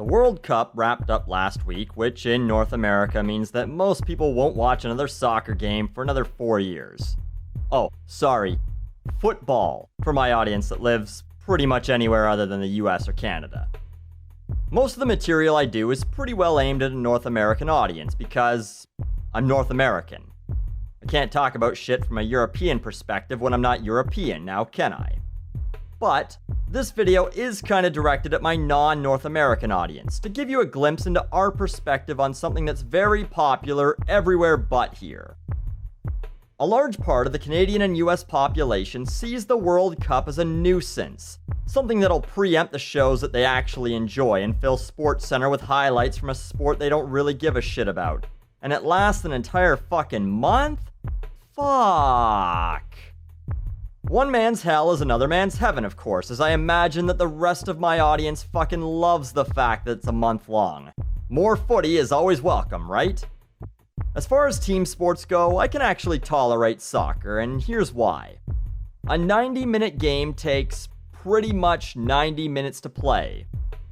The World Cup wrapped up last week, which in North America means that most people won't watch another soccer game for another 4 years. Oh, sorry, football, for my audience that lives pretty much anywhere other than the US or Canada. Most of the material I do is pretty well aimed at a North American audience because I'm North American. I can't talk about shit from a European perspective when I'm not European, now can I? But this video is kind of directed at my non-North American audience to give you a glimpse into our perspective on something that's very popular everywhere but here. A large part of the Canadian and US population sees the World Cup as a nuisance, something that'll preempt the shows that they actually enjoy and fill SportsCenter with highlights from a sport they don't really give a shit about. And it lasts an entire fucking month? Fuck. One man's hell is another man's heaven, of course, as I imagine that the rest of my audience fucking loves the fact that it's a month long. More footy is always welcome, right? As far as team sports go, I can actually tolerate soccer, and here's why. A 90-minute game takes pretty much 90 minutes to play.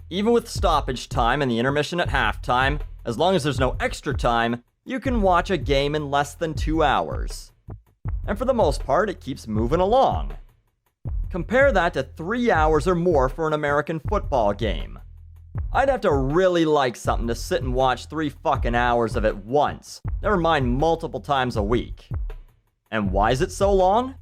Even with stoppage time and the intermission at halftime, as long as there's no extra time, you can watch a game in less than 2 hours. And for the most part, it keeps moving along. Compare that to 3 hours or more for an American football game. I'd have to really like something to sit and watch 3 fucking hours of it once, never mind multiple times a week. And why is it so long?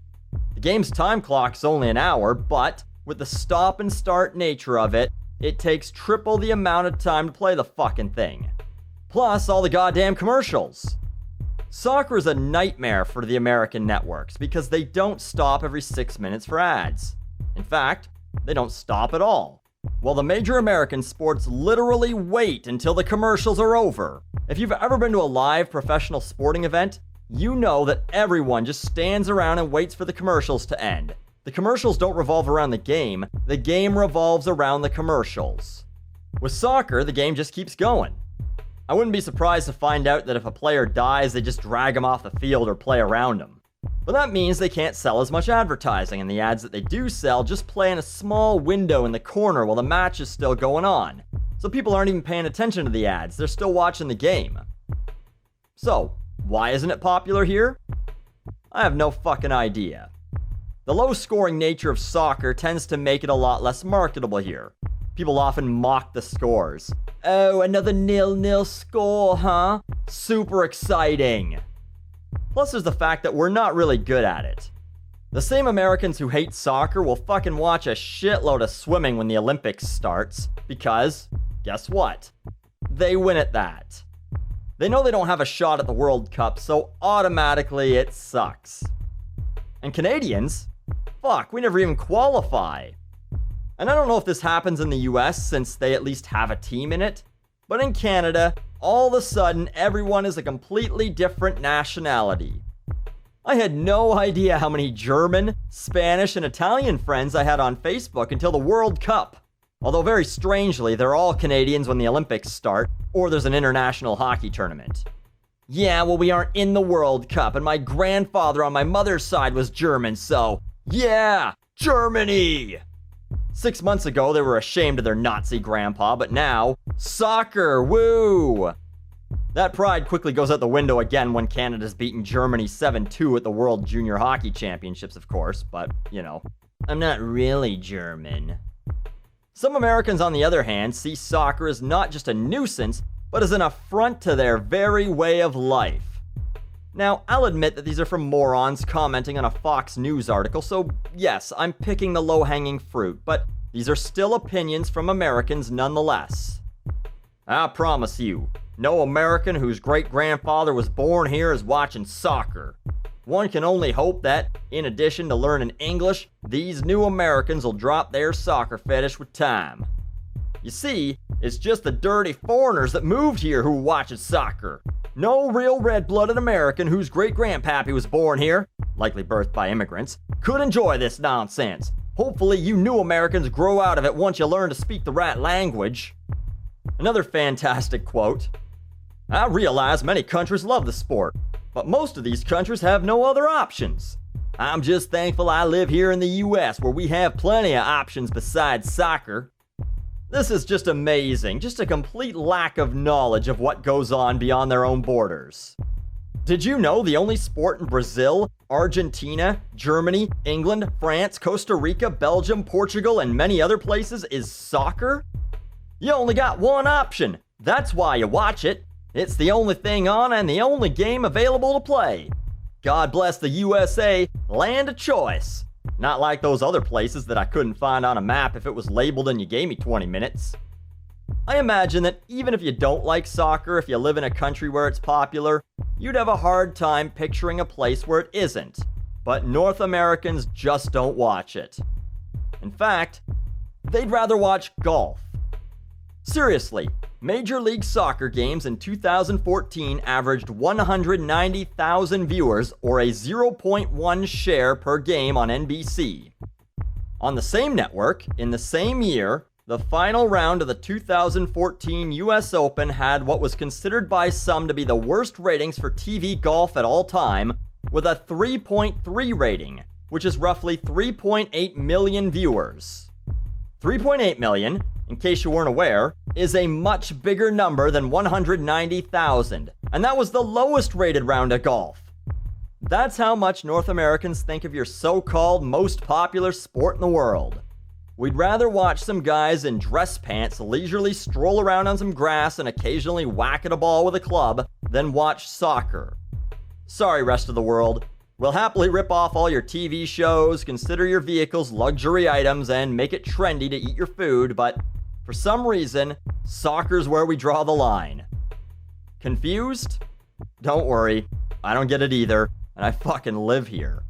The game's time clock's only an hour, but with the stop and start nature of it, it takes triple the amount of time to play the fucking thing. Plus all the goddamn commercials. Soccer is a nightmare for the American networks because they don't stop every 6 minutes for ads. In fact, they don't stop at all. While the major American sports literally wait until the commercials are over. If you've ever been to a live professional sporting event, you know that everyone just stands around and waits for the commercials to end. The commercials don't revolve around the game revolves around the commercials. With soccer, the game just keeps going. I wouldn't be surprised to find out that if a player dies, they just drag him off the field or play around him. But that means they can't sell as much advertising, and the ads that they do sell just play in a small window in the corner while the match is still going on. So people aren't even paying attention to the ads, they're still watching the game. So, why isn't it popular here? I have no fucking idea. The low-scoring nature of soccer tends to make it a lot less marketable here. People often mock the scores. Oh, another 0-0 score, huh? Super exciting. Plus there's the fact that we're not really good at it. The same Americans who hate soccer will fucking watch a shitload of swimming when the Olympics starts, because, guess what? They win at that. They know they don't have a shot at the World Cup, so automatically it sucks. And Canadians? Fuck, we never even qualify. And I don't know if this happens in the US since they at least have a team in it, but in Canada, all of a sudden, everyone is a completely different nationality. I had no idea how many German, Spanish, and Italian friends I had on Facebook until the World Cup. Although very strangely, they're all Canadians when the Olympics start, or there's an international hockey tournament. Yeah, well, we aren't in the World Cup, and my grandfather on my mother's side was German, so yeah, Germany! 6 months ago, they were ashamed of their Nazi grandpa, but now, soccer, woo! That pride quickly goes out the window again when Canada's beaten Germany 7-2 at the World Junior Hockey Championships, of course, but, you know, I'm not really German. Some Americans, on the other hand, see soccer as not just a nuisance, but as an affront to their very way of life. Now, I'll admit that these are from morons commenting on a Fox News article, so yes, I'm picking the low-hanging fruit, but these are still opinions from Americans nonetheless. I promise you, no American whose great-grandfather was born here is watching soccer. One can only hope that, in addition to learning English, these new Americans will drop their soccer fetish with time. You see, it's just the dirty foreigners that moved here who watches soccer. No real red-blooded American whose great-grandpappy was born here, likely birthed by immigrants, could enjoy this nonsense. Hopefully you new Americans grow out of it once you learn to speak the right language. Another fantastic quote. I realize many countries love the sport, but most of these countries have no other options. I'm just thankful I live here in the US where we have plenty of options besides soccer. This is just amazing, just a complete lack of knowledge of what goes on beyond their own borders. Did you know the only sport in Brazil, Argentina, Germany, England, France, Costa Rica, Belgium, Portugal, and many other places is soccer? You only got one option. That's why you watch it. It's the only thing on and the only game available to play. God bless the USA, land of choice. Not like those other places that I couldn't find on a map if it was labeled and you gave me 20 minutes. I imagine that even if you don't like soccer, if you live in a country where it's popular, you'd have a hard time picturing a place where it isn't. But North Americans just don't watch it. In fact, they'd rather watch golf. Seriously, Major League Soccer games in 2014 averaged 190,000 viewers, or a 0.1 share per game on NBC. On the same network, in the same year, the final round of the 2014 US Open had what was considered by some to be the worst ratings for TV golf at all time, with a 3.3 rating, which is roughly 3.8 million viewers. 3.8 million, in case you weren't aware, is a much bigger number than 190,000, and that was the lowest rated round of golf. That's how much North Americans think of your so-called most popular sport in the world. We'd rather watch some guys in dress pants leisurely stroll around on some grass and occasionally whack at a ball with a club than watch soccer. Sorry, rest of the world. We'll happily rip off all your TV shows, consider your vehicles luxury items, and make it trendy to eat your food, but for some reason, soccer's where we draw the line. Confused? Don't worry, I don't get it either, and I fucking live here.